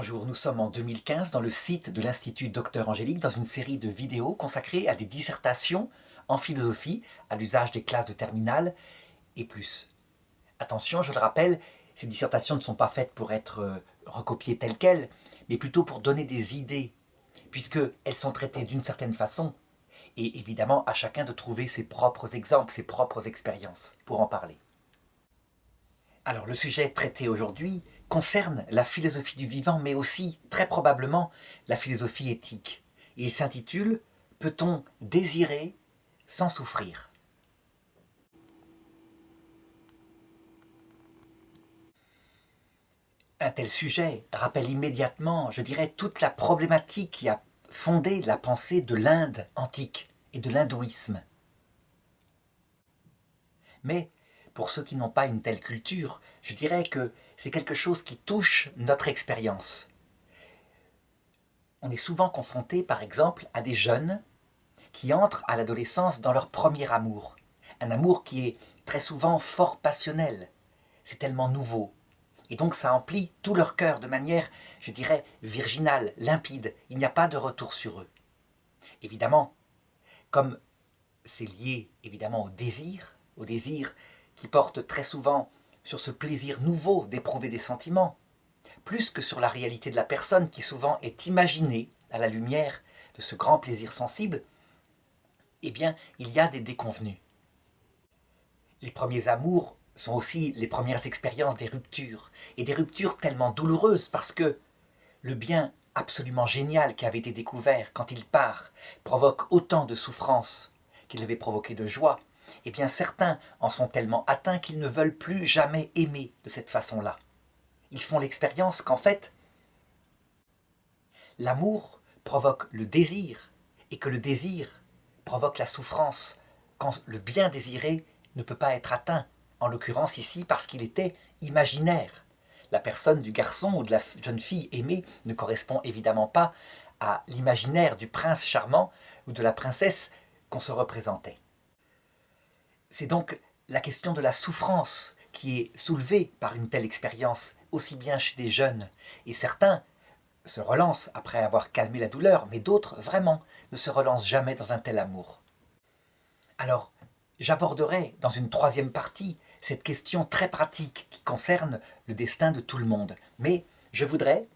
Bonjour, nous sommes en 2015 dans le site de l'Institut Docteur Angélique dans une série de vidéos consacrées à des dissertations en philosophie à l'usage des classes de terminale et plus. Attention, je le rappelle, ces dissertations ne sont pas faites pour être recopiées telles quelles, mais plutôt pour donner des idées, puisqu'elles sont traitées d'une certaine façon, et évidemment à chacun de trouver ses propres exemples, ses propres expériences pour en parler. Alors le sujet traité aujourd'hui concerne la philosophie du vivant, mais aussi, très probablement, la philosophie éthique. Il s'intitule « Peut-on désirer sans souffrir ?» Un tel sujet rappelle immédiatement, je dirais, toute la problématique qui a fondé la pensée de l'Inde antique et de l'hindouisme. Mais pour ceux qui n'ont pas une telle culture, je dirais que c'est quelque chose qui touche notre expérience. On est souvent confronté, par exemple, à des jeunes qui entrent à l'adolescence dans leur premier amour. Un amour qui est très souvent fort passionnel. C'est tellement nouveau. Et donc ça emplit tout leur cœur de manière, je dirais, virginale, limpide. Il n'y a pas de retour sur eux. Évidemment, comme c'est lié évidemment au désir qui porte très souvent sur ce plaisir nouveau d'éprouver des sentiments, plus que sur la réalité de la personne qui souvent est imaginée à la lumière de ce grand plaisir sensible, eh bien, il y a des déconvenues. Les premiers amours sont aussi les premières expériences des ruptures, et des ruptures tellement douloureuses parce que le bien absolument génial qui avait été découvert quand il part provoque autant de souffrance qu'il avait provoqué de joie, eh bien certains en sont tellement atteints qu'ils ne veulent plus jamais aimer de cette façon-là. Ils font l'expérience qu'en fait, l'amour provoque le désir, et que le désir provoque la souffrance quand le bien désiré ne peut pas être atteint, en l'occurrence ici parce qu'il était imaginaire. La personne du garçon ou de la jeune fille aimée ne correspond évidemment pas à l'imaginaire du prince charmant ou de la princesse qu'on se représentait. C'est donc la question de la souffrance qui est soulevée par une telle expérience, aussi bien chez des jeunes, et certains se relancent après avoir calmé la douleur, mais d'autres, vraiment, ne se relancent jamais dans un tel amour. Alors, j'aborderai dans une troisième partie cette question très pratique qui concerne le destin de tout le monde. Mais je voudrais,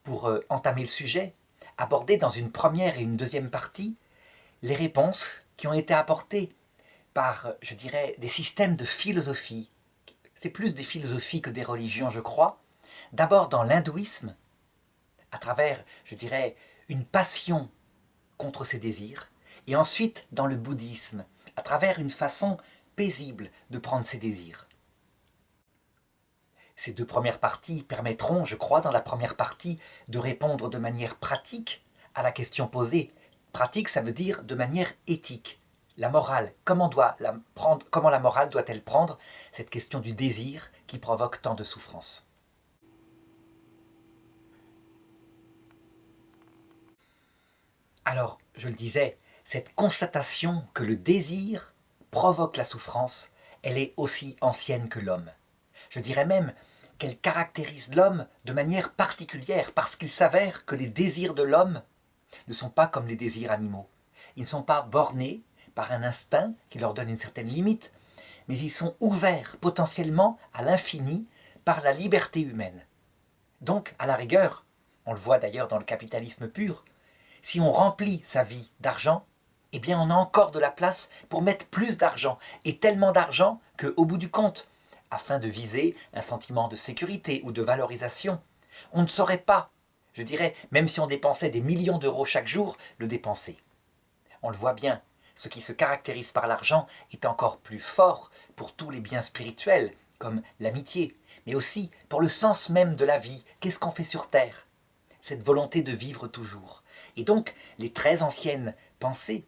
pour entamer le sujet, aborder dans une première et une deuxième partie les réponses qui ont été apportées par, je dirais, des systèmes de philosophie. C'est plus des philosophies que des religions, je crois. D'abord dans l'hindouisme, à travers, je dirais, une passion contre ses désirs, et ensuite dans le bouddhisme, à travers une façon paisible de prendre ses désirs. Ces deux premières parties permettront, je crois, dans la première partie, de répondre de manière pratique à la question posée. Pratique, ça veut dire de manière éthique. La morale, comment la morale doit-elle prendre cette question du désir qui provoque tant de souffrance? Alors, je le disais, cette constatation que le désir provoque la souffrance, elle est aussi ancienne que l'homme. Je dirais même qu'elle caractérise l'homme de manière particulière parce qu'il s'avère que les désirs de l'homme ne sont pas comme les désirs animaux. Ils ne sont pas bornés par un instinct qui leur donne une certaine limite, mais ils sont ouverts potentiellement à l'infini par la liberté humaine. Donc, à la rigueur, on le voit d'ailleurs dans le capitalisme pur, si on remplit sa vie d'argent, eh bien on a encore de la place pour mettre plus d'argent, et tellement d'argent qu'au bout du compte, afin de viser un sentiment de sécurité ou de valorisation, on ne saurait pas, je dirais, même si on dépensait des millions d'euros chaque jour, le dépenser. On le voit bien, ce qui se caractérise par l'argent est encore plus fort pour tous les biens spirituels, comme l'amitié, mais aussi pour le sens même de la vie. Qu'est-ce qu'on fait sur Terre? Cette volonté de vivre toujours. Et donc, les très anciennes pensées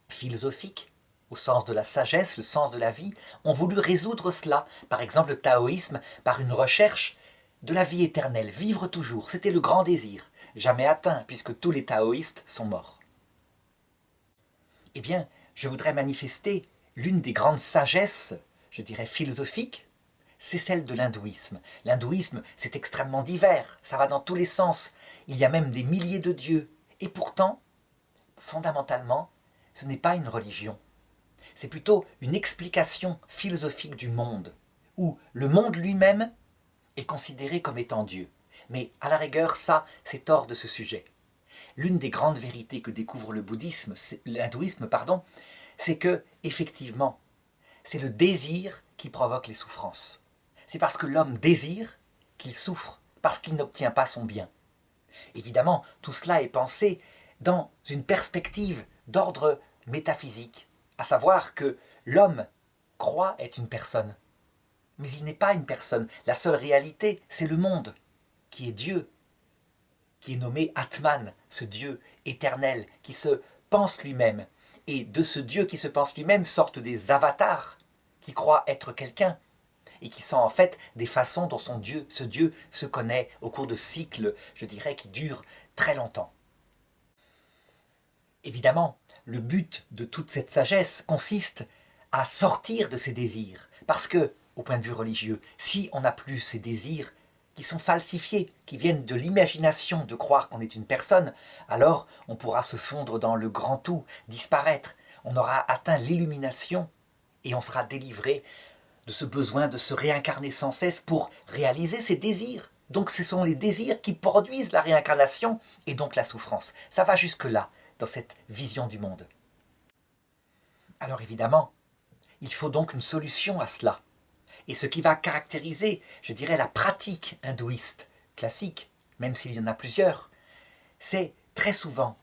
philosophiques, au sens de la sagesse, le sens de la vie, ont voulu résoudre cela, par exemple le taoïsme, par une recherche de la vie éternelle, vivre toujours. C'était le grand désir, jamais atteint, puisque tous les taoïstes sont morts. Eh bien, je voudrais manifester l'une des grandes sagesses, je dirais philosophiques, c'est celle de l'hindouisme. L'hindouisme, c'est extrêmement divers, ça va dans tous les sens. Il y a même des milliers de dieux. Et pourtant, fondamentalement, ce n'est pas une religion. C'est plutôt une explication philosophique du monde, où le monde lui-même est considéré comme étant Dieu. Mais à la rigueur, ça, c'est hors de ce sujet. L'une des grandes vérités que découvre l'hindouisme, c'est que, effectivement, c'est le désir qui provoque les souffrances. C'est parce que l'homme désire qu'il souffre, parce qu'il n'obtient pas son bien. Évidemment, tout cela est pensé dans une perspective d'ordre métaphysique, à savoir que l'homme croit être une personne. Mais il n'est pas une personne. La seule réalité, c'est le monde, qui est Dieu, qui est nommé Atman, ce Dieu éternel, qui se pense lui-même. Et de ce Dieu qui se pense lui-même sortent des avatars, qui croient être quelqu'un, et qui sont en fait des façons dont ce Dieu se connaît au cours de cycles, je dirais, qui durent très longtemps. Évidemment, le but de toute cette sagesse consiste à sortir de ces désirs, parce que, au point de vue religieux, si on n'a plus ces désirs qui sont falsifiés, qui viennent de l'imagination de croire qu'on est une personne, alors on pourra se fondre dans le grand tout, disparaître, on aura atteint l'illumination et on sera délivré de ce besoin de se réincarner sans cesse pour réaliser ses désirs. Donc ce sont les désirs qui produisent la réincarnation et donc la souffrance. Ça va jusque-là, dans cette vision du monde. Alors évidemment, il faut donc une solution à cela. Et ce qui va caractériser, je dirais, la pratique hindouiste classique, même s'il y en a plusieurs, c'est très souvent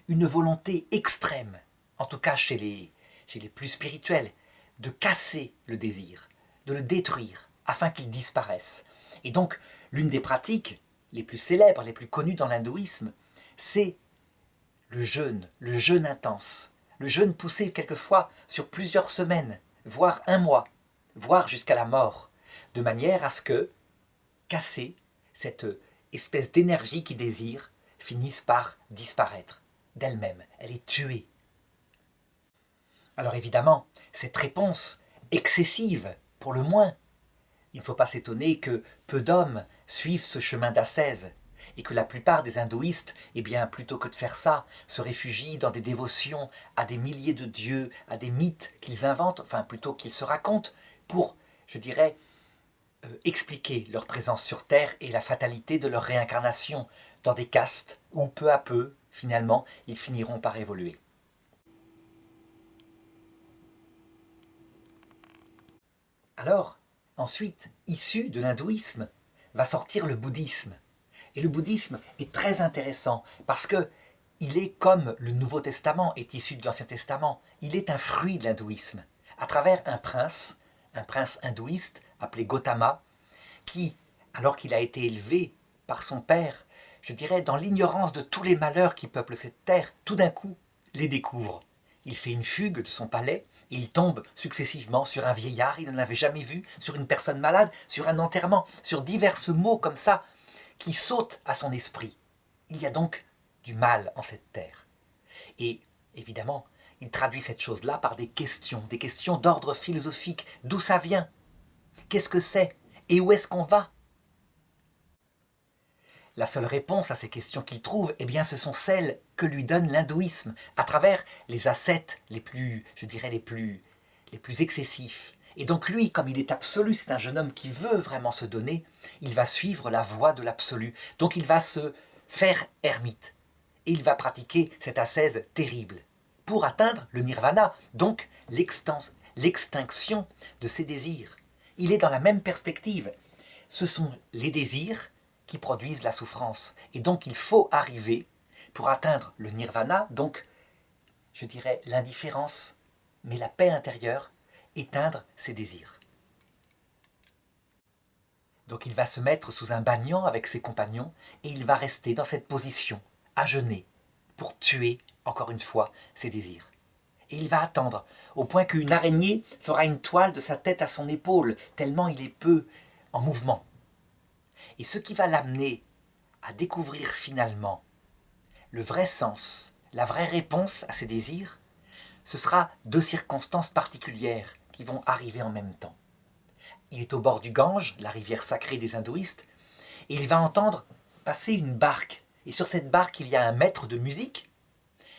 une volonté extrême, en tout cas chez les plus spirituels, de casser le désir, de le détruire, afin qu'il disparaisse. Et donc, l'une des pratiques les plus célèbres, les plus connues dans l'hindouisme, c'est le jeûne intense. Le jeûne poussé quelquefois sur plusieurs semaines, voire un mois, voire jusqu'à la mort, de manière à ce que, casser cette espèce d'énergie qui désire, finisse par disparaître d'elle-même. Elle est tuée. Alors évidemment, cette réponse excessive, pour le moins, il ne faut pas s'étonner que peu d'hommes suivent ce chemin d'ascèse, et que la plupart des hindouistes, eh bien, plutôt que de faire ça, se réfugient dans des dévotions à des milliers de dieux, à des mythes qu'ils inventent, enfin plutôt qu'ils se racontent, pour, je dirais, expliquer leur présence sur Terre et la fatalité de leur réincarnation dans des castes où peu à peu, finalement, ils finiront par évoluer. Alors, ensuite, issu de l'hindouisme, va sortir le bouddhisme. Et le bouddhisme est très intéressant parce que il est comme le Nouveau Testament est issu de l'Ancien Testament. Il est un fruit de l'hindouisme, à travers un prince hindouiste appelé Gautama, qui, alors qu'il a été élevé par son père, je dirais dans l'ignorance de tous les malheurs qui peuplent cette terre, tout d'un coup les découvre. Il fait une fugue de son palais, et il tombe successivement sur un vieillard, il n'en avait jamais vu, sur une personne malade, sur un enterrement, sur divers mots comme ça, qui sautent à son esprit. Il y a donc du mal en cette terre. Et évidemment, il traduit cette chose-là par des questions d'ordre philosophique. D'où ça vient? Qu'est-ce que c'est? Et où est-ce qu'on va? La seule réponse à ces questions qu'il trouve, eh bien, ce sont celles que lui donne l'hindouisme, à travers les ascètes les plus, je dirais, les plus excessifs. Et donc lui, comme il est absolu, c'est un jeune homme qui veut vraiment se donner, il va suivre la voie de l'absolu. Donc il va se faire ermite. Et il va pratiquer cette ascèse terrible pour atteindre le nirvana, donc l'extinction de ses désirs. Il est dans la même perspective. Ce sont les désirs qui produisent la souffrance. Et donc il faut arriver, pour atteindre le nirvana, donc je dirais l'indifférence, mais la paix intérieure, éteindre ses désirs. Donc il va se mettre sous un banyan avec ses compagnons et il va rester dans cette position, à jeûner, pour tuer, encore une fois, ses désirs. Et il va attendre, au point qu'une araignée fera une toile de sa tête à son épaule, tellement il est peu en mouvement. Et ce qui va l'amener à découvrir finalement le vrai sens, la vraie réponse à ses désirs, ce sera deux circonstances particulières qui vont arriver en même temps. Il est au bord du Gange, la rivière sacrée des hindouistes, et il va entendre passer une barque. Et sur cette barque, il y a un maître de musique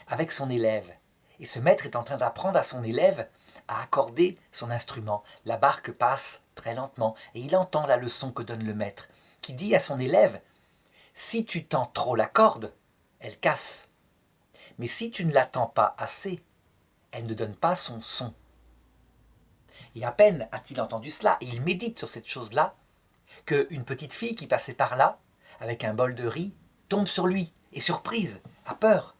avec son élève. Et ce maître est en train d'apprendre à son élève à accorder son instrument. La barque passe très lentement et il entend la leçon que donne le maître, qui dit à son élève: si tu tends trop la corde, elle casse. Mais si tu ne la tends pas assez, elle ne donne pas son son. Et à peine a-t-il entendu cela, et il médite sur cette chose-là, qu'une petite fille qui passait par là, avec un bol de riz, tombe sur lui, et surprise, a peur,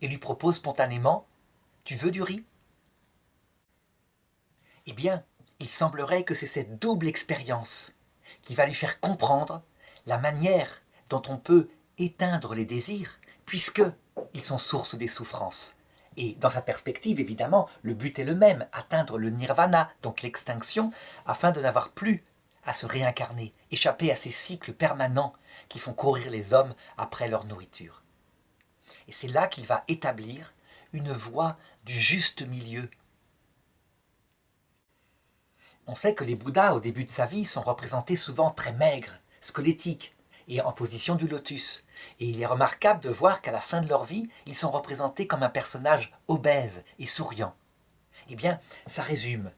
et lui propose spontanément: tu veux du riz? Eh bien, il semblerait que c'est cette double expérience qui va lui faire comprendre la manière dont on peut éteindre les désirs, puisqu'ils sont source des souffrances. Et dans sa perspective, évidemment, le but est le même, atteindre le nirvana, donc l'extinction, afin de n'avoir plus à se réincarner, échapper à ces cycles permanents qui font courir les hommes après leur nourriture. Et c'est là qu'il va établir une voie du juste milieu. On sait que les Bouddhas, au début de sa vie, sont représentés souvent très maigres, squelettiques, et en position du lotus. Et il est remarquable de voir qu'à la fin de leur vie, ils sont représentés comme un personnage obèse et souriant. Eh bien, ça résume.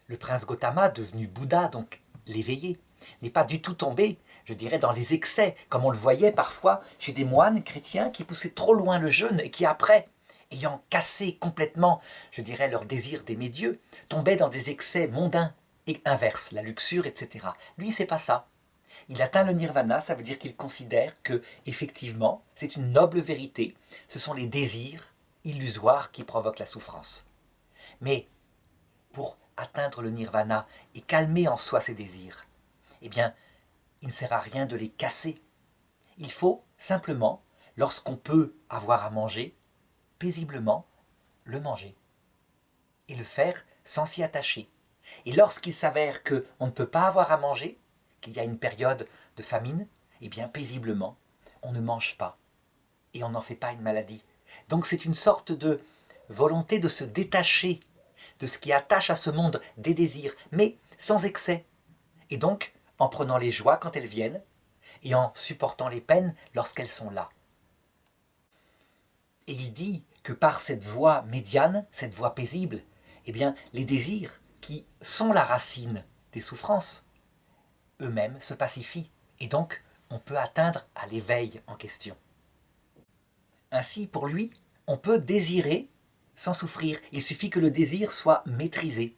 Le prince Gautama, devenu Bouddha, donc l'éveillé, n'est pas du tout tombé, je dirais, dans les excès, comme on le voyait parfois chez des moines chrétiens qui poussaient trop loin le jeûne et qui après, ayant cassé complètement, je dirais, leur désir d'aimer Dieu, tombaient dans des excès mondains et inverses, la luxure, etc. Lui, c'est pas ça. Il atteint le nirvana, ça veut dire qu'il considère que, effectivement, c'est une noble vérité. Ce sont les désirs illusoires qui provoquent la souffrance. Mais pour atteindre le nirvana et calmer en soi ses désirs, eh bien, il ne sert à rien de les casser. Il faut simplement, lorsqu'on peut avoir à manger, paisiblement le manger et le faire sans s'y attacher. Et lorsqu'il s'avère qu'on ne peut pas avoir à manger, qu'il y a une période de famine, eh bien paisiblement, on ne mange pas et on n'en fait pas une maladie. Donc c'est une sorte de volonté de se détacher de ce qui attache à ce monde des désirs, mais sans excès. Et donc en prenant les joies quand elles viennent et en supportant les peines lorsqu'elles sont là. Et il dit que par cette voie médiane, cette voie paisible, eh bien les désirs qui sont la racine des souffrances, eux-mêmes se pacifient, et donc on peut atteindre à l'éveil en question. Ainsi, pour lui, on peut désirer sans souffrir. Il suffit que le désir soit maîtrisé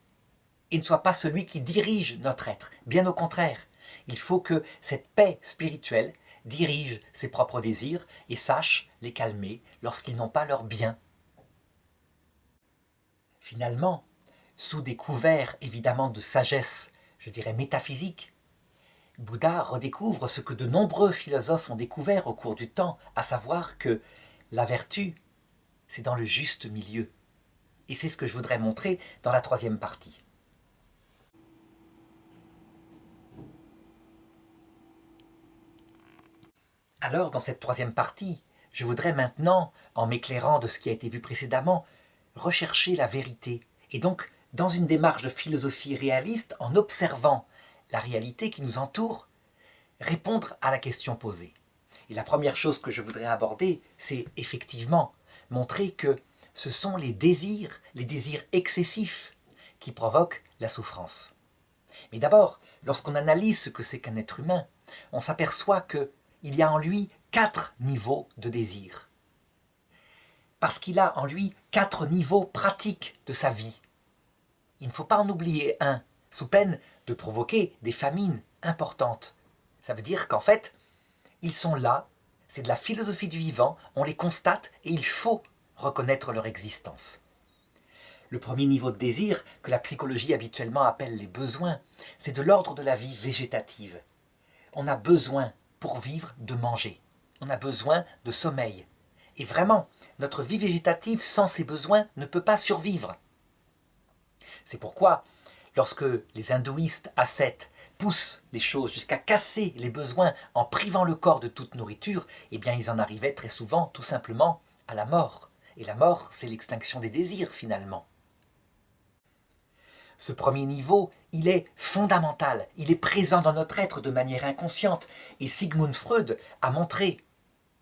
et ne soit pas celui qui dirige notre être. Bien au contraire, il faut que cette paix spirituelle dirige ses propres désirs et sache les calmer lorsqu'ils n'ont pas leur bien. Finalement, sous des couverts évidemment de sagesse, je dirais métaphysique, Bouddha redécouvre ce que de nombreux philosophes ont découvert au cours du temps, à savoir que la vertu, c'est dans le juste milieu. Et c'est ce que je voudrais montrer dans la troisième partie. Alors, dans cette troisième partie, je voudrais maintenant, en m'éclairant de ce qui a été vu précédemment, rechercher la vérité. Et donc, dans une démarche de philosophie réaliste, en observant la réalité qui nous entoure, répondre à la question posée. Et la première chose que je voudrais aborder, c'est effectivement montrer que ce sont les désirs excessifs, qui provoquent la souffrance. Mais d'abord, lorsqu'on analyse ce que c'est qu'un être humain, on s'aperçoit qu'il y a en lui 4 niveaux de désir. Parce qu'il a en lui 4 niveaux pratiques de sa vie. Il ne faut pas en oublier un, sous peine de provoquer des famines importantes. Ça veut dire qu'en fait, ils sont là, c'est de la philosophie du vivant, on les constate et il faut reconnaître leur existence. Le premier niveau de désir, que la psychologie habituellement appelle les besoins, c'est de l'ordre de la vie végétative. On a besoin, pour vivre, de manger. On a besoin de sommeil. Et vraiment, notre vie végétative sans ces besoins ne peut pas survivre. C'est pourquoi, lorsque les hindouistes ascètes poussent les choses jusqu'à casser les besoins en privant le corps de toute nourriture, eh bien ils en arrivaient très souvent tout simplement à la mort. Et la mort, c'est l'extinction des désirs finalement. ce premier niveau, il est fondamental, il est présent dans notre être de manière inconsciente. Et Sigmund Freud a montré,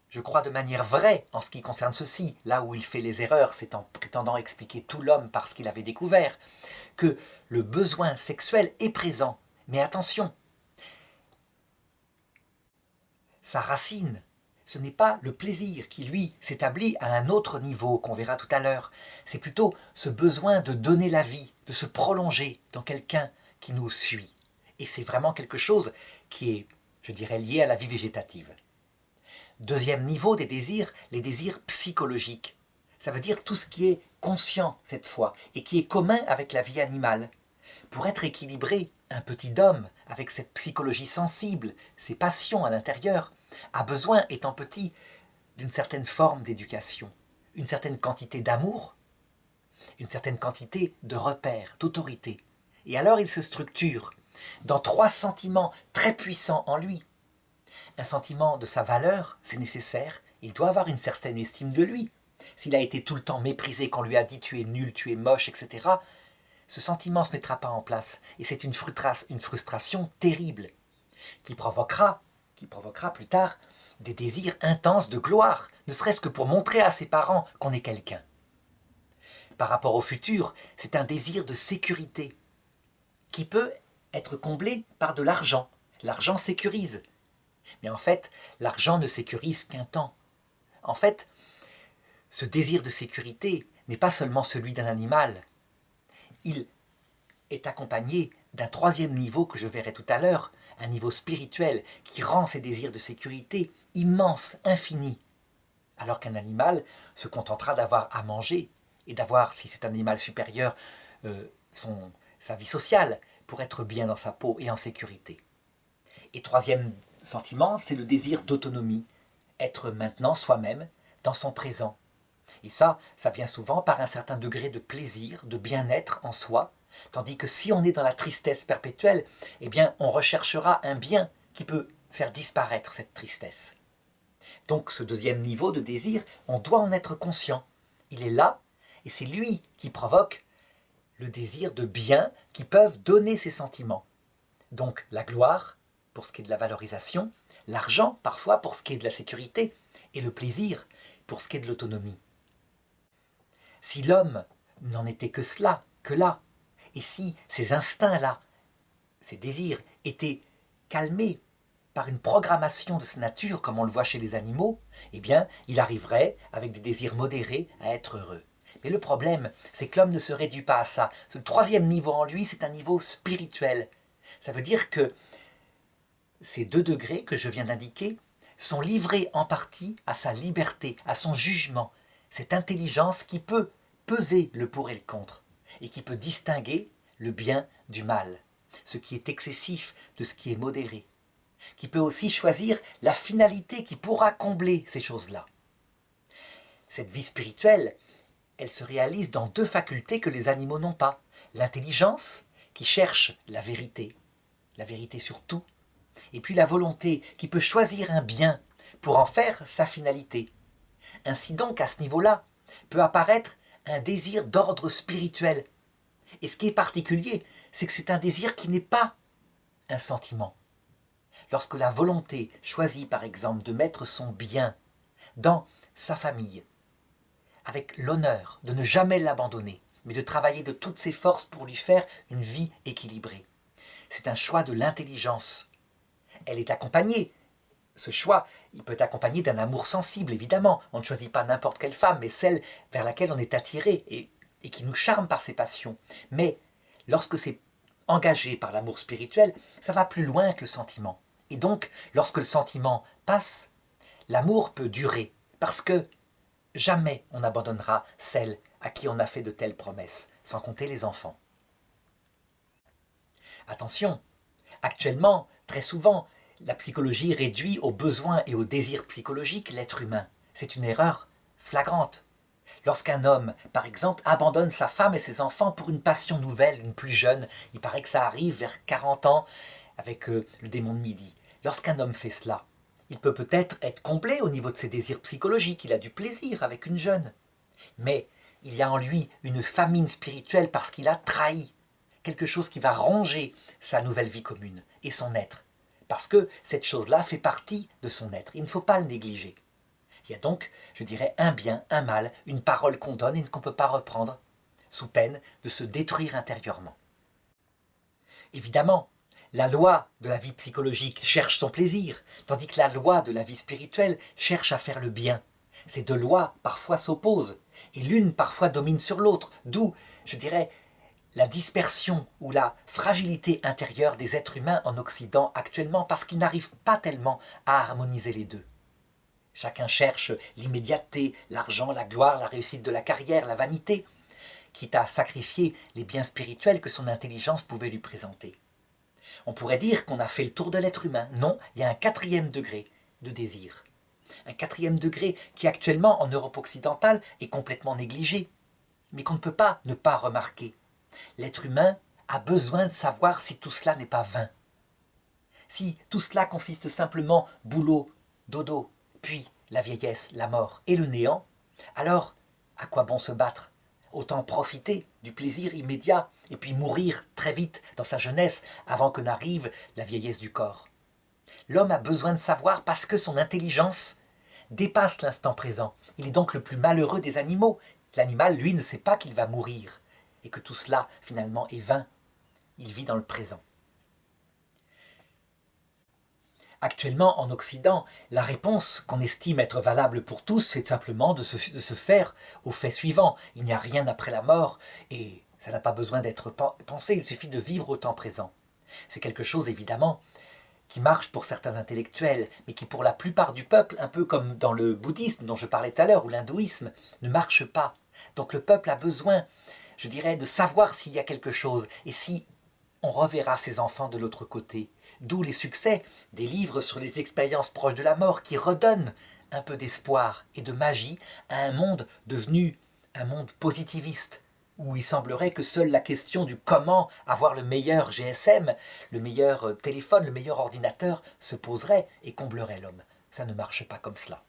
je crois de manière vraie en ce qui concerne ceci, là où il fait les erreurs, c'est en prétendant expliquer tout l'homme par ce qu'il avait découvert, que le besoin sexuel est présent. Mais attention, sa racine, ce n'est pas le plaisir qui, lui, s'établit à un autre niveau qu'on verra tout à l'heure. C'est plutôt ce besoin de donner la vie, de se prolonger dans quelqu'un qui nous suit. Et c'est vraiment quelque chose qui est, je dirais, lié à la vie végétative. Deuxième niveau des désirs, les désirs psychologiques. Ça veut dire tout ce qui est conscient cette fois et qui est commun avec la vie animale. Pour être équilibré, un petit homme, avec cette psychologie sensible, ses passions à l'intérieur, a besoin, étant petit, d'une certaine forme d'éducation, une certaine quantité d'amour, une certaine quantité de repères, d'autorité. Et alors il se structure dans 3 sentiments très puissants en lui. Un sentiment de sa valeur, c'est nécessaire, il doit avoir une certaine estime de lui. S'il a été tout le temps méprisé, qu'on lui a dit tu es nul, tu es moche, etc., ce sentiment ne se mettra pas en place. Et c'est une frustration terrible qui provoquera plus tard des désirs intenses de gloire, ne serait-ce que pour montrer à ses parents qu'on est quelqu'un. Par rapport au futur, c'est un désir de sécurité qui peut être comblé par de l'argent. L'argent sécurise. Mais en fait, l'argent ne sécurise qu'un temps. En fait, ce désir de sécurité n'est pas seulement celui d'un animal. Il est accompagné d'un 3e niveau que je verrai tout à l'heure, un niveau spirituel qui rend ces désirs de sécurité immenses, infinis. Alors qu'un animal se contentera d'avoir à manger et d'avoir, si c'est un animal supérieur, sa vie sociale pour être bien dans sa peau et en sécurité. Et 3e sentiment, c'est le désir d'autonomie, être maintenant soi-même dans son présent. Et ça vient souvent par un certain degré de plaisir, de bien-être en soi, tandis que si on est dans la tristesse perpétuelle, eh bien on recherchera un bien qui peut faire disparaître cette tristesse. Donc ce 2e niveau de désir, on doit en être conscient. Il est là, et c'est lui qui provoque le désir de biens qui peuvent donner ces sentiments. Donc la gloire, pour ce qui est de la valorisation, l'argent, parfois, pour ce qui est de la sécurité, et le plaisir, pour ce qui est de l'autonomie. Si l'homme n'en était que cela, que là, et si ces instincts-là, ces désirs, étaient calmés par une programmation de sa nature, comme on le voit chez les animaux, eh bien, il arriverait, avec des désirs modérés, à être heureux. Mais le problème, c'est que l'homme ne se réduit pas à ça. Ce 3e niveau en lui, c'est un niveau spirituel. Ça veut dire que ces 2 degrés que je viens d'indiquer sont livrés en partie à sa liberté, à son jugement, cette intelligence qui peut peser le pour et le contre, et qui peut distinguer le bien du mal, ce qui est excessif de ce qui est modéré, qui peut aussi choisir la finalité qui pourra combler ces choses-là. Cette vie spirituelle, elle se réalise dans 2 facultés que les animaux n'ont pas. L'intelligence, qui cherche la vérité sur tout, et puis la volonté, qui peut choisir un bien pour en faire sa finalité. Ainsi donc, à ce niveau-là, peut apparaître un désir d'ordre spirituel. Et ce qui est particulier, c'est que c'est un désir qui n'est pas un sentiment. Lorsque la volonté choisit, par exemple, de mettre son bien dans sa famille, avec l'honneur de ne jamais l'abandonner, mais de travailler de toutes ses forces pour lui faire une vie équilibrée. C'est un choix de l'intelligence. Elle est accompagnée. Ce choix, il peut être accompagné d'un amour sensible, évidemment. On ne choisit pas n'importe quelle femme, mais celle vers laquelle on est attiré et qui nous charme par ses passions. Mais lorsque c'est engagé par l'amour spirituel, ça va plus loin que le sentiment. Et donc, lorsque le sentiment passe, l'amour peut durer, parce que jamais on n'abandonnera celle à qui on a fait de telles promesses, sans compter les enfants. Attention, actuellement, très souvent, la psychologie réduit aux besoins et aux désirs psychologiques l'être humain. C'est une erreur flagrante. Lorsqu'un homme, par exemple, abandonne sa femme et ses enfants pour une passion nouvelle, une plus jeune, il paraît que ça arrive vers 40 ans avec le démon de midi. Lorsqu'un homme fait cela, il peut peut-être être comblé au niveau de ses désirs psychologiques, il a du plaisir avec une jeune. Mais il y a en lui une famine spirituelle parce qu'il a trahi quelque chose qui va ronger sa nouvelle vie commune et son être. Parce que cette chose-là fait partie de son être. Il ne faut pas le négliger. Il y a donc, je dirais, un bien, un mal, une parole qu'on donne et qu'on ne peut pas reprendre, sous peine de se détruire intérieurement. Évidemment, la loi de la vie psychologique cherche son plaisir, tandis que la loi de la vie spirituelle cherche à faire le bien. Ces deux lois parfois s'opposent, et l'une parfois domine sur l'autre, d'où, je dirais, la dispersion ou la fragilité intérieure des êtres humains en Occident actuellement, parce qu'ils n'arrivent pas tellement à harmoniser les deux. Chacun cherche l'immédiateté, l'argent, la gloire, la réussite de la carrière, la vanité, quitte à sacrifier les biens spirituels que son intelligence pouvait lui présenter. On pourrait dire qu'on a fait le tour de l'être humain. Non, il y a un 4e degré de désir. Un 4e degré qui actuellement en Europe occidentale est complètement négligé, mais qu'on ne peut pas ne pas remarquer. L'être humain a besoin de savoir si tout cela n'est pas vain. Si tout cela consiste simplement boulot, dodo, puis la vieillesse, la mort et le néant, alors à quoi bon se battre ? Autant profiter du plaisir immédiat et puis mourir très vite dans sa jeunesse avant que n'arrive la vieillesse du corps. L'homme a besoin de savoir parce que son intelligence dépasse l'instant présent. Il est donc le plus malheureux des animaux. L'animal, lui, ne sait pas qu'il va mourir et que tout cela, finalement, est vain. Il vit dans le présent. Actuellement, en Occident, la réponse qu'on estime être valable pour tous, c'est simplement de se faire au fait suivant. Il n'y a rien après la mort, et ça n'a pas besoin d'être pensé, il suffit de vivre au temps présent. C'est quelque chose, évidemment, qui marche pour certains intellectuels, mais qui pour la plupart du peuple, un peu comme dans le bouddhisme dont je parlais tout à l'heure, ou l'hindouisme, ne marche pas. Donc le peuple a besoin, je dirais, de savoir s'il y a quelque chose, et si on reverra ses enfants de l'autre côté. D'où les succès des livres sur les expériences proches de la mort qui redonnent un peu d'espoir et de magie à un monde devenu un monde positiviste, où il semblerait que seule la question du comment avoir le meilleur GSM, le meilleur téléphone, le meilleur ordinateur se poserait et comblerait l'homme. Ça ne marche pas comme cela.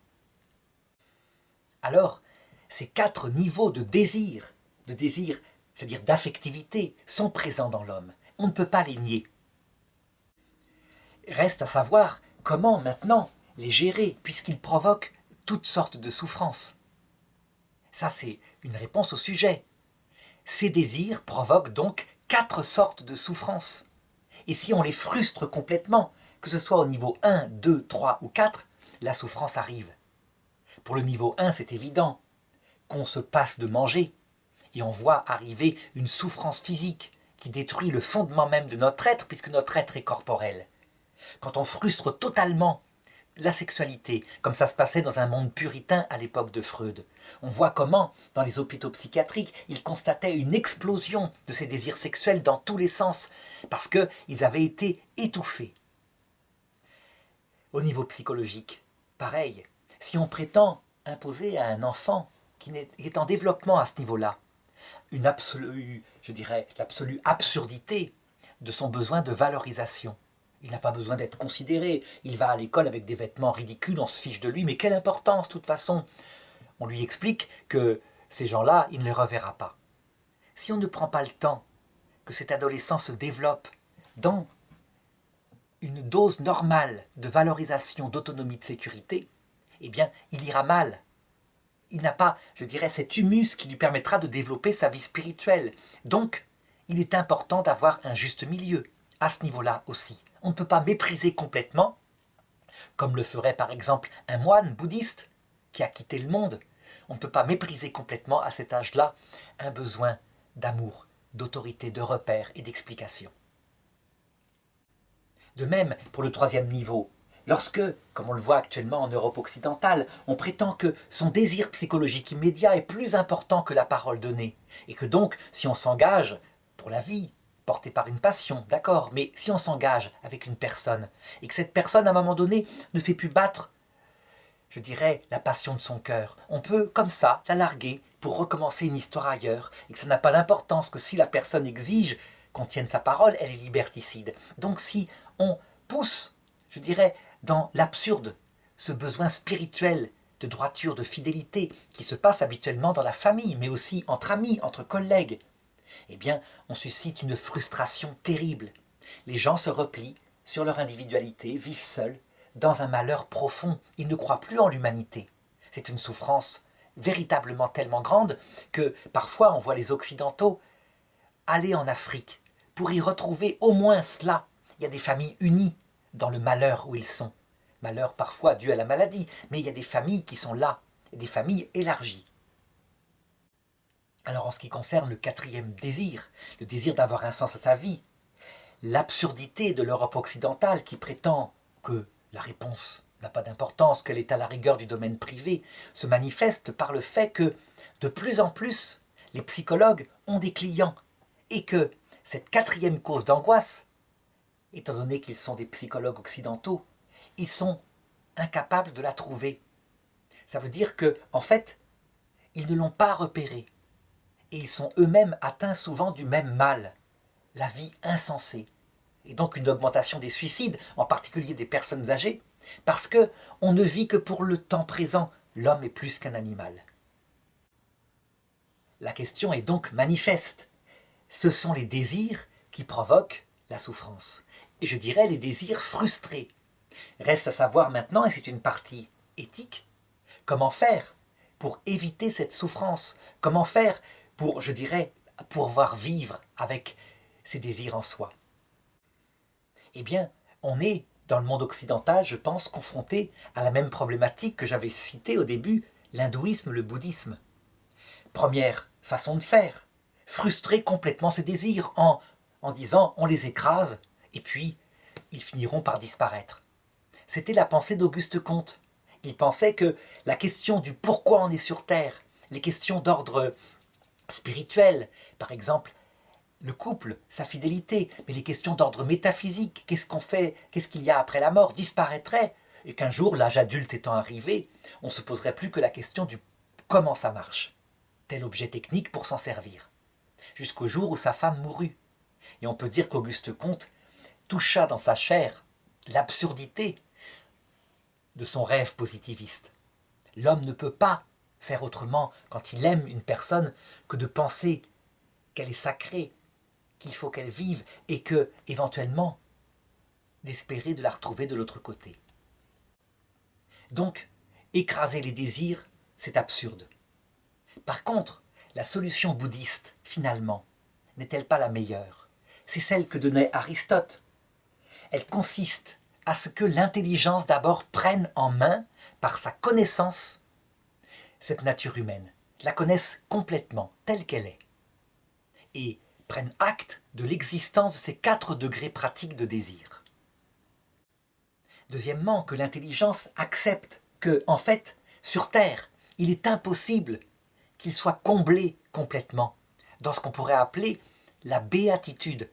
Alors, ces 4 niveaux de désir, c'est-à-dire d'affectivité, sont présents dans l'homme. On ne peut pas les nier. Reste à savoir comment maintenant les gérer, puisqu'ils provoquent toutes sortes de souffrances. Ça, c'est une réponse au sujet. Ces désirs provoquent donc 4 sortes de souffrances. Et si on les frustre complètement, que ce soit au niveau 1, 2, 3 ou 4, la souffrance arrive. Pour le niveau 1, c'est évident qu'on se passe de manger et on voit arriver une souffrance physique qui détruit le fondement même de notre être, puisque notre être est corporel. Quand on frustre totalement la sexualité, comme ça se passait dans un monde puritain à l'époque de Freud, on voit comment, dans les hôpitaux psychiatriques, ils constataient une explosion de ces désirs sexuels dans tous les sens, parce qu'ils avaient été étouffés. Au niveau psychologique, pareil, si on prétend imposer à un enfant qui est en développement à ce niveau-là, une absolue, je dirais, l'absolue absurdité de son besoin de valorisation. Il n'a pas besoin d'être considéré. Il va à l'école avec des vêtements ridicules, on se fiche de lui, mais quelle importance, de toute façon. On lui explique que ces gens-là, il ne les reverra pas. Si on ne prend pas le temps que cet adolescent se développe dans une dose normale de valorisation, d'autonomie, de sécurité, eh bien, il ira mal. Il n'a pas, je dirais, cet humus qui lui permettra de développer sa vie spirituelle. Donc, il est important d'avoir un juste milieu, à ce niveau-là aussi. On ne peut pas mépriser complètement, comme le ferait par exemple un moine bouddhiste qui a quitté le monde. On ne peut pas mépriser complètement à cet âge-là un besoin d'amour, d'autorité, de repère et d'explication. De même, pour le 3e niveau, lorsque, comme on le voit actuellement en Europe occidentale, on prétend que son désir psychologique immédiat est plus important que la parole donnée, et que donc, si on s'engage pour la vie, porté par une passion, d'accord, mais si on s'engage avec une personne, et que cette personne, à un moment donné, ne fait plus battre, je dirais, la passion de son cœur, on peut, comme ça, la larguer pour recommencer une histoire ailleurs, et que ça n'a pas d'importance, que si la personne exige qu'on tienne sa parole, elle est liberticide. Donc si on pousse, je dirais, dans l'absurde, ce besoin spirituel de droiture, de fidélité, qui se passe habituellement dans la famille, mais aussi entre amis, entre collègues, eh bien, on suscite une frustration terrible. Les gens se replient sur leur individualité, vivent seuls, dans un malheur profond. Ils ne croient plus en l'humanité. C'est une souffrance véritablement tellement grande que parfois on voit les Occidentaux aller en Afrique pour y retrouver au moins cela. Il y a des familles unies dans le malheur où ils sont. Malheur parfois dû à la maladie, mais il y a des familles qui sont là, des familles élargies. Alors en ce qui concerne le quatrième désir, le désir d'avoir un sens à sa vie, l'absurdité de l'Europe occidentale qui prétend que la réponse n'a pas d'importance, qu'elle est à la rigueur du domaine privé, se manifeste par le fait que de plus en plus les psychologues ont des clients et que cette quatrième cause d'angoisse, étant donné qu'ils sont des psychologues occidentaux, ils sont incapables de la trouver. Ça veut dire que, en fait, ils ne l'ont pas repérée. Et ils sont eux-mêmes atteints souvent du même mal, la vie insensée. Et donc une augmentation des suicides, en particulier des personnes âgées, parce qu'on ne vit que pour le temps présent. L'homme est plus qu'un animal. La question est donc manifeste. Ce sont les désirs qui provoquent la souffrance. Et je dirais les désirs frustrés. Reste à savoir maintenant, et c'est une partie éthique, comment faire pour éviter cette souffrance, comment faire pour, je dirais, pouvoir vivre avec ces désirs en soi. Eh bien, on est, dans le monde occidental, je pense, confronté à la même problématique que j'avais citée au début, l'hindouisme, le bouddhisme. Première façon de faire, frustrer complètement ces désirs en disant on les écrase et puis ils finiront par disparaître. C'était la pensée d'Auguste Comte. Il pensait que la question du pourquoi on est sur Terre, les questions d'ordre spirituel, par exemple, le couple, sa fidélité, mais les questions d'ordre métaphysique, qu'est-ce qu'on fait, qu'est-ce qu'il y a après la mort, disparaîtraient, et qu'un jour, l'âge adulte étant arrivé, on ne se poserait plus que la question du comment ça marche, tel objet technique pour s'en servir, jusqu'au jour où sa femme mourut. Et on peut dire qu'Auguste Comte toucha dans sa chair l'absurdité de son rêve positiviste. L'homme ne peut pas faire autrement quand il aime une personne que de penser qu'elle est sacrée, qu'il faut qu'elle vive et que, éventuellement, d'espérer de la retrouver de l'autre côté. Donc, écraser les désirs, c'est absurde. Par contre, la solution bouddhiste, finalement, n'est-elle pas la meilleure? C'est celle que donnait Aristote. Elle consiste à ce que l'intelligence d'abord prenne en main, par sa connaissance, cette nature humaine, la connaisse complètement, telle qu'elle est, et prenne acte de l'existence de ces 4 degrés pratiques de désir. Deuxièmement, que l'intelligence accepte que, en fait, sur Terre, il est impossible qu'il soit comblé complètement dans ce qu'on pourrait appeler la béatitude.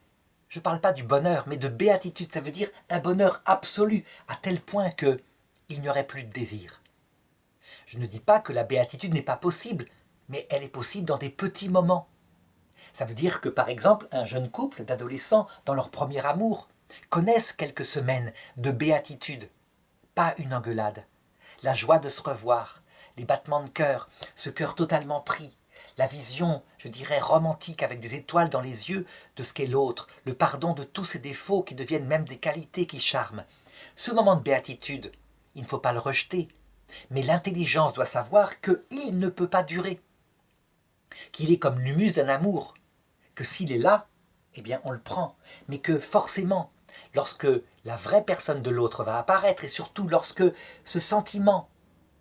Je ne parle pas du bonheur, mais de béatitude, ça veut dire un bonheur absolu, à tel point qu'il n'y aurait plus de désir. Je ne dis pas que la béatitude n'est pas possible, mais elle est possible dans des petits moments. Ça veut dire que, par exemple, un jeune couple d'adolescents, dans leur premier amour, connaissent quelques semaines de béatitude, pas une engueulade. La joie de se revoir, les battements de cœur, ce cœur totalement pris, la vision, je dirais, romantique avec des étoiles dans les yeux de ce qu'est l'autre, le pardon de tous ses défauts qui deviennent même des qualités qui charment. Ce moment de béatitude, il ne faut pas le rejeter, mais l'intelligence doit savoir qu'il ne peut pas durer, qu'il est comme l'humus d'un amour, que s'il est là, eh bien on le prend, mais que forcément, lorsque la vraie personne de l'autre va apparaître, et surtout lorsque ce sentiment,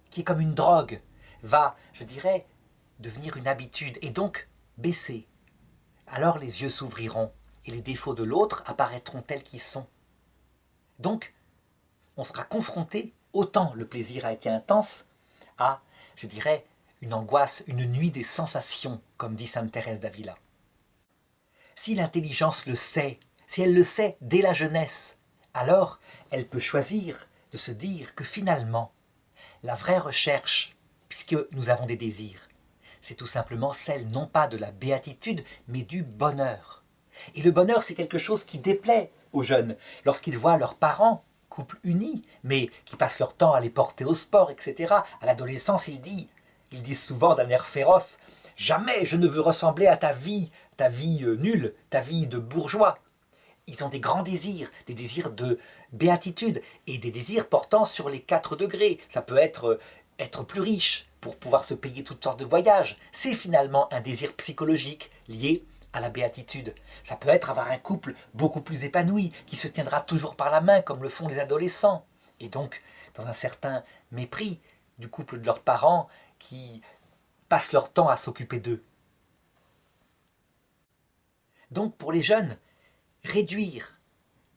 qui est comme une drogue, va, je dirais, devenir une habitude, et donc baisser, alors les yeux s'ouvriront, et les défauts de l'autre apparaîtront tels qu'ils sont. Donc, on sera confronté, autant le plaisir a été intense, à, je dirais, une angoisse, une nuit des sensations, comme dit sainte Thérèse d'Avila. Si l'intelligence le sait, si elle le sait dès la jeunesse, alors elle peut choisir de se dire que finalement, la vraie recherche, puisque nous avons des désirs, c'est tout simplement celle non pas de la béatitude, mais du bonheur. Et le bonheur, c'est quelque chose qui déplaît aux jeunes. Lorsqu'ils voient leurs parents, couple unis, mais qui passent leur temps à les porter au sport, etc. À l'adolescence, ils disent souvent d'un air féroce « Jamais je ne veux ressembler à ta vie, ta vie nulle, ta vie de bourgeois. Ils ont des grands désirs, des désirs de béatitude et des désirs portant sur les 4 degrés. Ça peut être plus riche pour pouvoir se payer toutes sortes de voyages. C'est finalement un désir psychologique lié à la béatitude. Ça peut être avoir un couple beaucoup plus épanoui, qui se tiendra toujours par la main comme le font les adolescents. Et donc, dans un certain mépris du couple de leurs parents qui passent leur temps à s'occuper d'eux. Donc pour les jeunes, réduire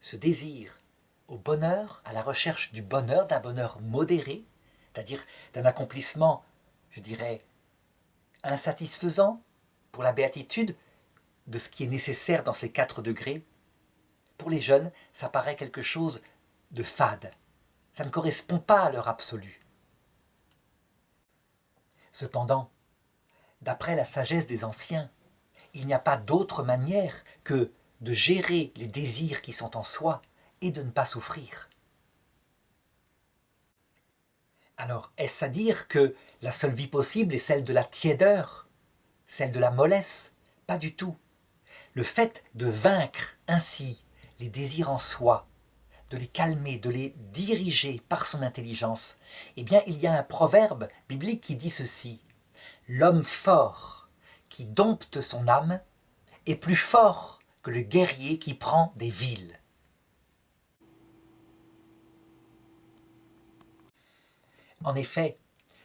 ce désir au bonheur, à la recherche du bonheur, d'un bonheur modéré, c'est-à-dire d'un accomplissement, je dirais, insatisfaisant pour la béatitude, de ce qui est nécessaire dans ces 4 degrés, pour les jeunes, ça paraît quelque chose de fade. Ça ne correspond pas à leur absolu. Cependant, d'après la sagesse des anciens, il n'y a pas d'autre manière que de gérer les désirs qui sont en soi et de ne pas souffrir. Alors, est-ce à dire que la seule vie possible est celle de la tiédeur, celle de la mollesse? Pas du tout. Le fait de vaincre ainsi les désirs en soi, de les calmer, de les diriger par son intelligence, eh bien, il y a un proverbe biblique qui dit ceci: l'homme fort qui dompte son âme est plus fort que le guerrier qui prend des villes. En effet,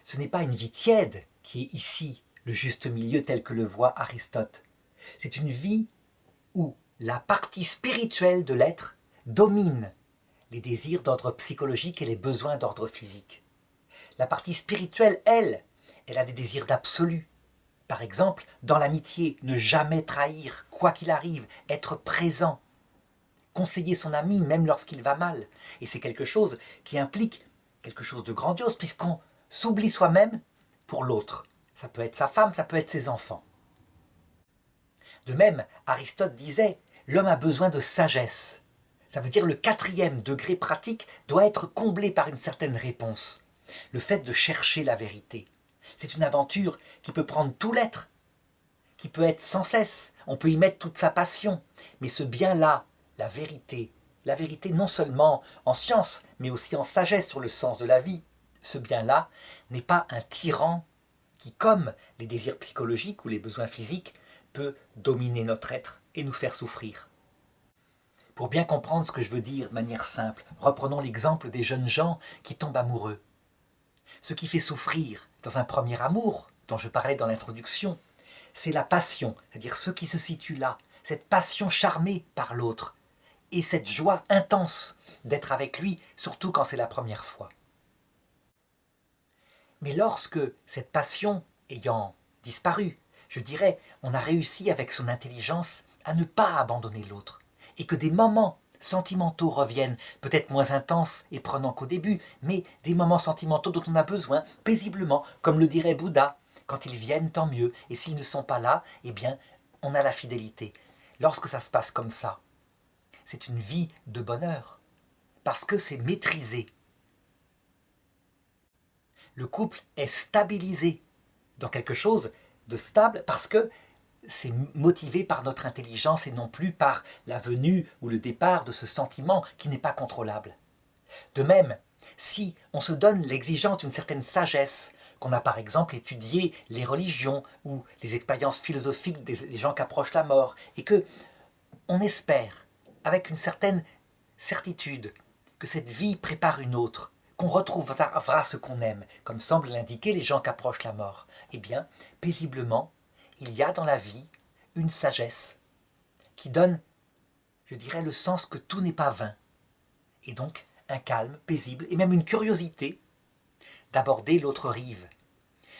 ce n'est pas une vie tiède qui est ici le juste milieu tel que le voit Aristote. C'est une vie où la partie spirituelle de l'être domine les désirs d'ordre psychologique et les besoins d'ordre physique. La partie spirituelle, elle a des désirs d'absolu. Par exemple, dans l'amitié, ne jamais trahir, quoi qu'il arrive, être présent, conseiller son ami même lorsqu'il va mal. Et c'est quelque chose qui implique quelque chose de grandiose, puisqu'on s'oublie soi-même pour l'autre. Ça peut être sa femme, ça peut être ses enfants. De même, Aristote disait, l'homme a besoin de sagesse. Ça veut dire le 4e degré pratique doit être comblé par une certaine réponse. Le fait de chercher la vérité. C'est une aventure qui peut prendre tout l'être, qui peut être sans cesse. On peut y mettre toute sa passion. Mais ce bien-là, la vérité non seulement en science, mais aussi en sagesse sur le sens de la vie, ce bien-là n'est pas un tyran qui, comme les désirs psychologiques ou les besoins physiques, peut dominer notre être et nous faire souffrir. Pour bien comprendre ce que je veux dire de manière simple, reprenons l'exemple des jeunes gens qui tombent amoureux. Ce qui fait souffrir dans un premier amour, dont je parlais dans l'introduction, c'est la passion, c'est-à-dire ce qui se situe là, cette passion charmée par l'autre, et cette joie intense d'être avec lui, surtout quand c'est la première fois. Mais lorsque cette passion ayant disparu, je dirais, on a réussi avec son intelligence à ne pas abandonner l'autre, et que des moments sentimentaux reviennent, peut-être moins intenses et prenants qu'au début, mais des moments sentimentaux dont on a besoin paisiblement, comme le dirait Bouddha. Quand ils viennent, tant mieux, et s'ils ne sont pas là, eh bien, on a la fidélité. Lorsque ça se passe comme ça, c'est une vie de bonheur, parce que c'est maîtrisé. Le couple est stabilisé dans quelque chose de stable, parce que c'est motivé par notre intelligence et non plus par la venue ou le départ de ce sentiment qui n'est pas contrôlable. De même, si on se donne l'exigence d'une certaine sagesse, qu'on a par exemple étudié les religions ou les expériences philosophiques des gens qui approchent la mort, et que on espère, avec une certaine certitude, que cette vie prépare une autre, qu'on retrouvera ce qu'on aime, comme semblent l'indiquer les gens qui approchent la mort, eh bien, paisiblement, il y a dans la vie une sagesse qui donne, je dirais, le sens que tout n'est pas vain. Et donc, un calme paisible et même une curiosité d'aborder l'autre rive.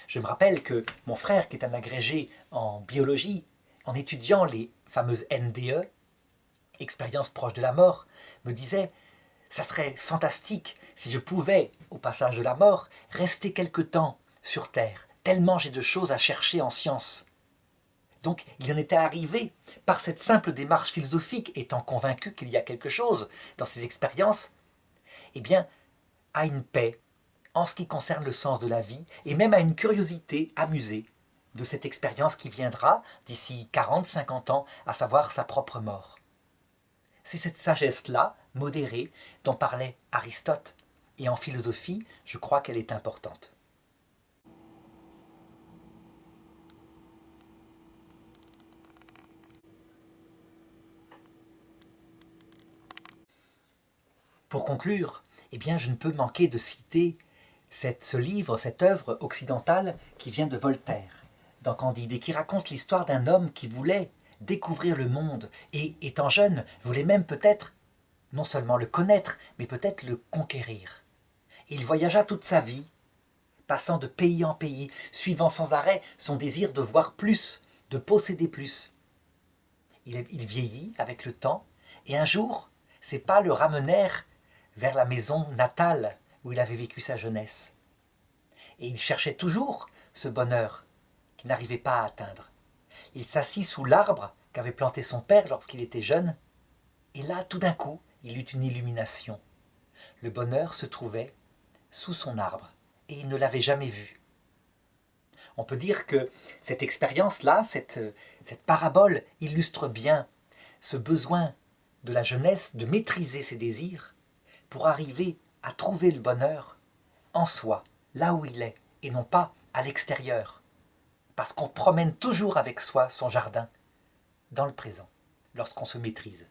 Je me rappelle que mon frère, qui est un agrégé en biologie, en étudiant les fameuses NDE, expériences proches de la mort, me disait « ça serait fantastique si je pouvais, au passage de la mort, rester quelque temps sur Terre, tellement j'ai de choses à chercher en science. » Donc il en était arrivé, par cette simple démarche philosophique, étant convaincu qu'il y a quelque chose dans ces expériences, eh bien, à une paix en ce qui concerne le sens de la vie, et même à une curiosité amusée de cette expérience qui viendra d'ici 40, 50 ans, à savoir sa propre mort. C'est cette sagesse-là, modérée, dont parlait Aristote. Et en philosophie, je crois qu'elle est importante. Pour conclure, eh bien, je ne peux manquer de citer ce livre, cette œuvre occidentale qui vient de Voltaire, dans Candide, et qui raconte l'histoire d'un homme qui voulait découvrir le monde et, étant jeune, voulait même peut-être non seulement le connaître, mais peut-être le conquérir. Et il voyagea toute sa vie, passant de pays en pays, suivant sans arrêt son désir de voir plus, de posséder plus. Il vieillit avec le temps, et un jour, ses pas le ramenèrent vers la maison natale où il avait vécu sa jeunesse. Et il cherchait toujours ce bonheur qu'il n'arrivait pas à atteindre. Il s'assit sous l'arbre qu'avait planté son père lorsqu'il était jeune, et là, tout d'un coup, il eut une illumination. Le bonheur se trouvait sous son arbre, et il ne l'avait jamais vu. On peut dire que cette expérience-là, cette parabole illustre bien ce besoin de la jeunesse de maîtriser ses désirs pour arriver à trouver le bonheur en soi, là où il est, et non pas à l'extérieur. Parce qu'on promène toujours avec soi son jardin, dans le présent, lorsqu'on se maîtrise.